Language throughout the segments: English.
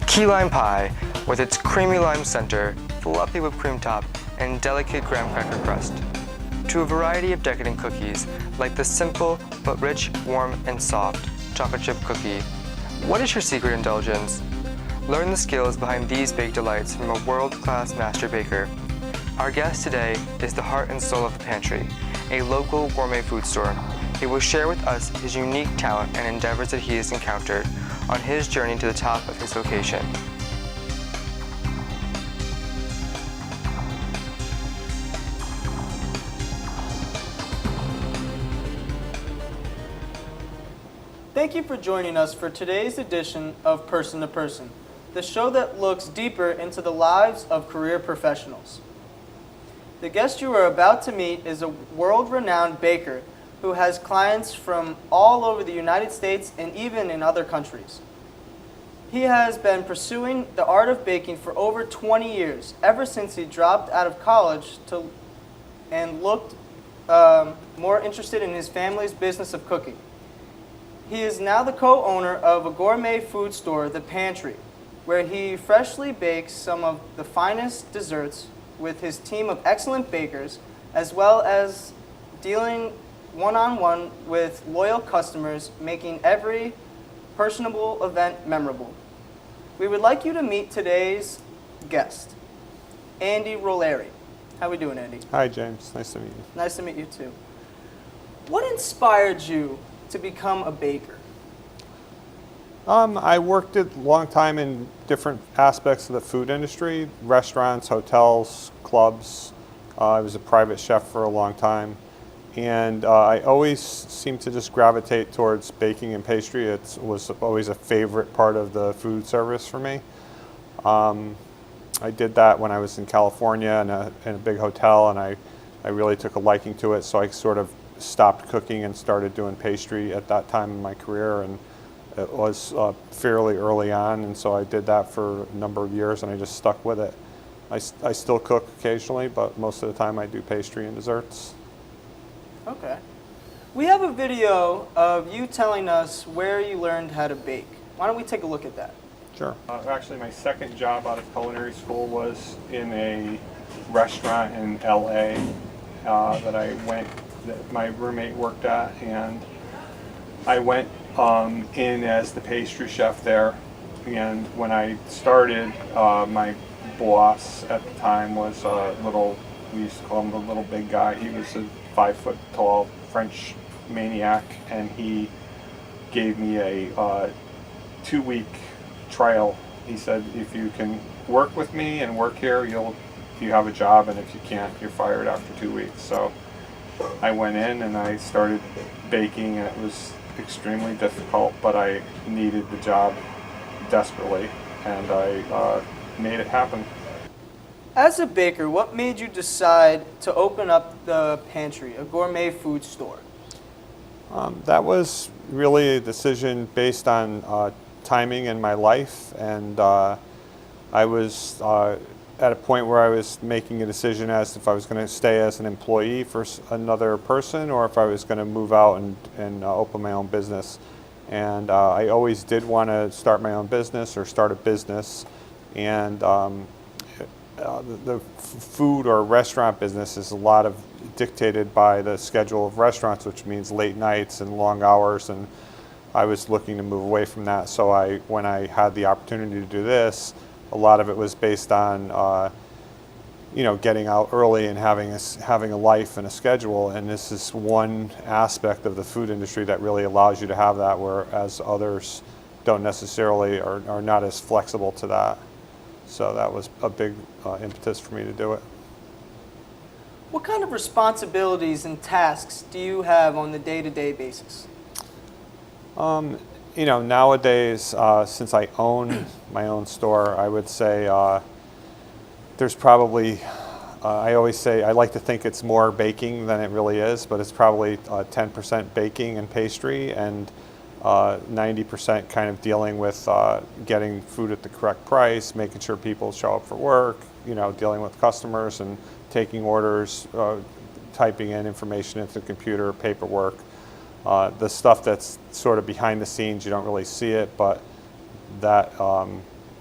Key lime pie, with its creamy lime center, fluffy whipped cream top, and delicate graham cracker crust. To a variety of decadent cookies, like the simple but rich, warm, and soft chocolate chip cookie. What is your secret indulgence? Learn the skills behind these baked delights from a world-class master baker. Our guest today is the heart and soul of the pantry, a local gourmet food store. He will share with us his unique talent and endeavors that he has encountered on his journey to the top of his location. Thank you for joining us for today's edition of Person to Person, the show that looks deeper into the lives of career professionals. The guest you are about to meet is a world-renowned baker who has clients from all over the United States and even in other countries. He has been pursuing the art of baking for over 20 years, ever since he dropped out of college and looked more interested in his family's business of cooking. He is now the co-owner of a gourmet food store, The Pantry, where he freshly bakes some of the finest desserts with his team of excellent bakers, as well as dealing one-on-one with loyal customers, making every personable event memorable. We would like you to meet today's guest, Andy Rolleri. How we doing, Andy? Hi, James. Nice to meet you. Nice to meet you, too. What inspired you to become a baker? I worked a long time in different aspects of the food industry, restaurants, hotels, clubs. I was a private chef for a long time. And I always seemed to just gravitate towards baking and pastry. It was always a favorite part of the food service for me. I did that when I was in California in a big hotel, and I really took a liking to it, so I sort of stopped cooking and started doing pastry at that time in my career, and it was fairly early on, and so I did that for a number of years, and I just stuck with it. I still cook occasionally, but most of the time I do pastry and desserts. Okay. We have a video of you telling us where you learned how to bake. Why don't we take a look at that? Sure. Actually, my second job out of culinary school was in a restaurant in LA that my roommate worked at, and I went in as the pastry chef there. And when I started, my boss at the time was we used to call him the little big guy. He was a 5 foot tall French maniac, and he gave me a 2-week trial. He said, if you can work with me and work here, you have a job, and if you can't, you're fired after 2 weeks. So I went in and I started baking, and it was extremely difficult, but I needed the job desperately, and I made it happen. As a baker, what made you decide to open up The Pantry, a gourmet food store? That was really a decision based on timing in my life, and I was at a point where I was making a decision as if I was going to stay as an employee for another person, or if I was going to move out and open my own business. And I always did want to start my own business or start a business, and the food or restaurant business is a lot of dictated by the schedule of restaurants, which means late nights and long hours, and I was looking to move away from that. So when I had the opportunity to do this, a lot of it was based on getting out early and having a life and a schedule, and this is one aspect of the food industry that really allows you to have that, whereas others don't necessarily are not as flexible to that. So that was a big impetus for me to do it. What kind of responsibilities and tasks do you have on the day-to-day basis? Nowadays, since I own my own store, I would say there's probably, I always say, I like to think it's more baking than it really is, but it's probably 10% baking and pastry, and 90% kind of dealing with getting food at the correct price, making sure people show up for work, dealing with customers and taking orders, typing in information into the computer, paperwork. The stuff that's sort of behind the scenes, you don't really see it, but that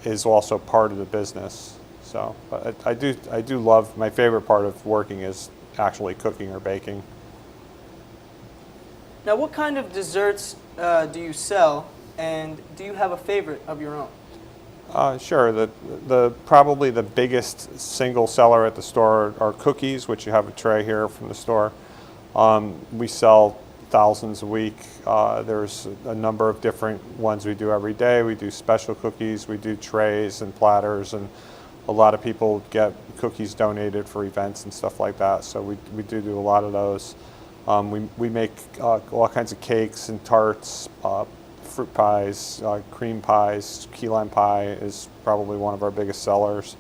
is also part of the business. So, but I do love, my favorite part of working is actually cooking or baking. Now, what kind of desserts do you sell, and do you have a favorite of your own? Sure. Probably the biggest single seller at the store are cookies, which you have a tray here from the store. We sell thousands a week. There's a number of different ones we do every day. We do special cookies, we do trays and platters, and a lot of people get cookies donated for events and stuff like that. So we do a lot of those. We make all kinds of cakes and tarts, fruit pies, cream pies. Key lime pie is probably one of our biggest sellers.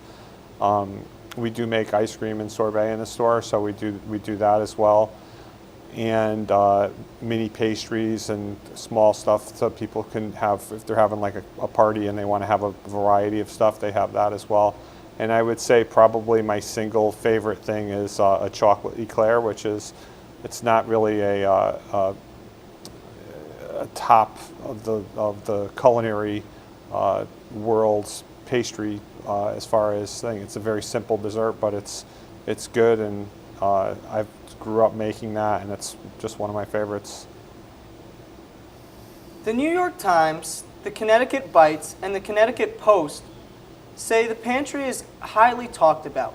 We do make ice cream and sorbet in the store, so we do that as well. And mini pastries and small stuff so people can have, if they're having like a party and they want to have a variety of stuff, they have that as well. And I would say probably my single favorite thing is a chocolate eclair, which is, it's not really a top of the culinary world's pastry as far as thing. It's a very simple dessert, but it's good, and I grew up making that, and it's just one of my favorites. The New York Times, the Connecticut Bites, and the Connecticut Post say the pantry is highly talked about,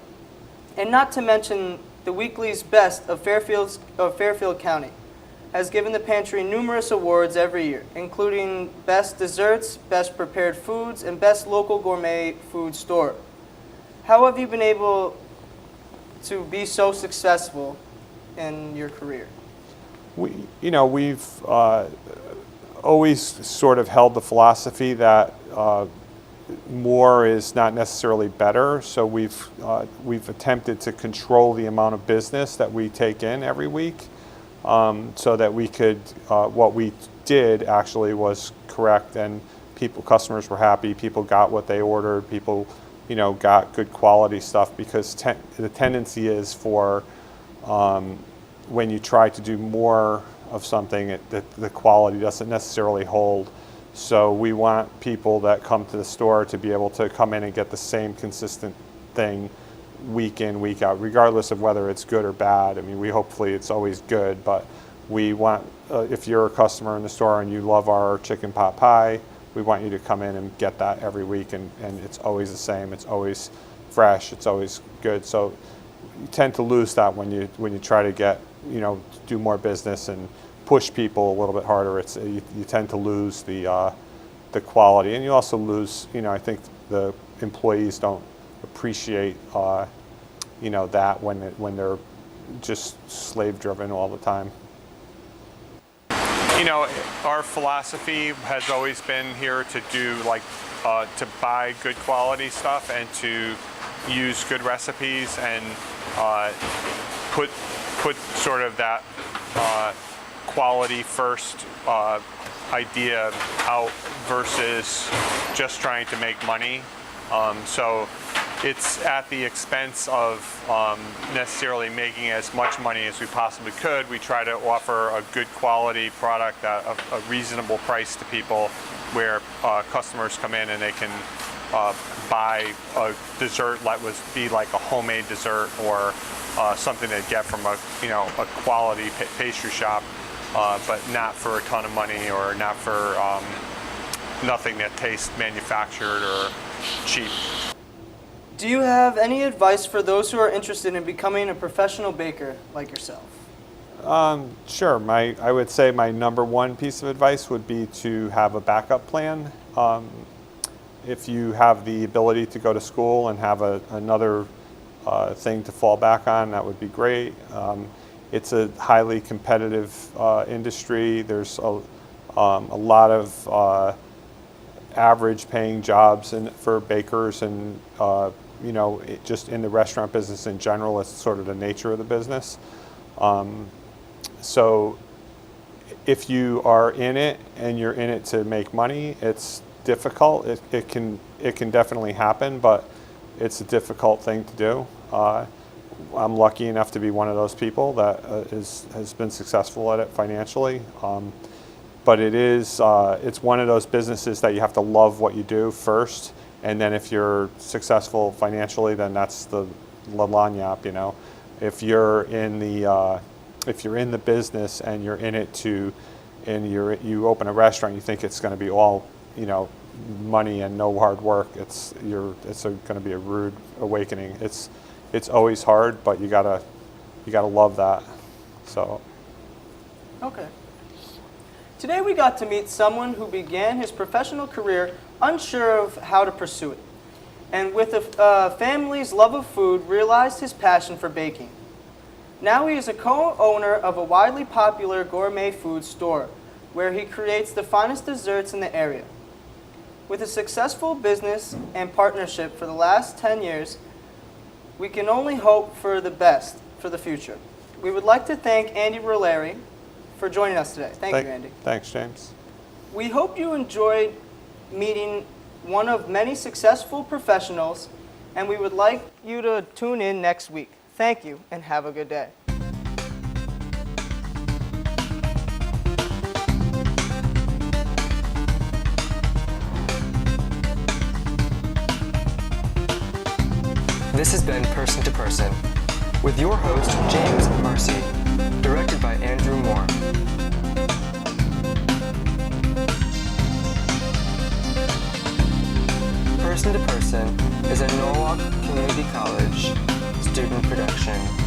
and not to mention the weekly's Best of Fairfield County has given the pantry numerous awards every year, including Best Desserts, Best Prepared Foods, and Best Local Gourmet Food Store. How have you been able to be so successful in your career? We've always sort of held the philosophy that more is not necessarily better. So we've attempted to control the amount of business that we take in every week, so that we could, what we did actually was correct, and customers were happy. People got what they ordered. People, got good quality stuff, because the tendency is for when you try to do more of something, the quality doesn't necessarily hold. So we want people that come to the store to be able to come in and get the same consistent thing week in, week out, regardless of whether it's good or bad. I mean, hopefully it's always good, but we want, if you're a customer in the store and you love our chicken pot pie, we want you to come in and get that every week, and it's always the same. It's always fresh. It's always good. So you tend to lose that when you try to get, do more business and push people a little bit harder. You tend to lose the quality, and you also lose. I think the employees don't appreciate that when they're just slave driven all the time. Our philosophy has always been here to do to buy good quality stuff and to use good recipes and put sort of that quality first idea out versus just trying to make money. So it's at the expense of necessarily making as much money as we possibly could. We try to offer a good quality product at a reasonable price to people, where customers come in and they can buy a dessert that would be like a homemade dessert, or something they'd get from a quality pastry shop, but not for a ton of money, or not for nothing that tastes manufactured or cheap. Do you have any advice for those who are interested in becoming a professional baker like yourself? Sure. I would say my number one piece of advice would be to have a backup plan. If you have the ability to go to school and have another thing to fall back on, that would be great. It's a highly competitive industry. There's a lot of average paying jobs for bakers, and just in the restaurant business in general. It's sort of the nature of the business. So if you are in it and you're in it to make money, it's difficult. It can definitely happen, but it's a difficult thing to do. I'm lucky enough to be one of those people that has been successful at it financially. But it's one of those businesses that you have to love what you do first, And then if you're successful financially, then that's the lagniappe, you know. If you're in the business and you're in it you open a restaurant, you think it's going to be all, you know, money and no hard work. It's going to be a rude awakening. It's always hard, but you gotta love that. So. Okay. Today we got to meet someone who began his professional career unsure of how to pursue it, and with a family's love of food, realized his passion for baking. Now he is a co-owner of a widely popular gourmet food store, where he creates the finest desserts in the area. With a successful business and partnership for the last 10 years, we can only hope for the best for the future. We would like to thank Andy Roleri for joining us today. Thank you, Andy. Thanks, James. We hope you enjoyed meeting one of many successful professionals, and we would like you to tune in next week. Thank you, and have a good day. This has been Person to Person, with your host, James Marcy, directed by Andrew Moore. Person to Person is a Norwalk Community College student production.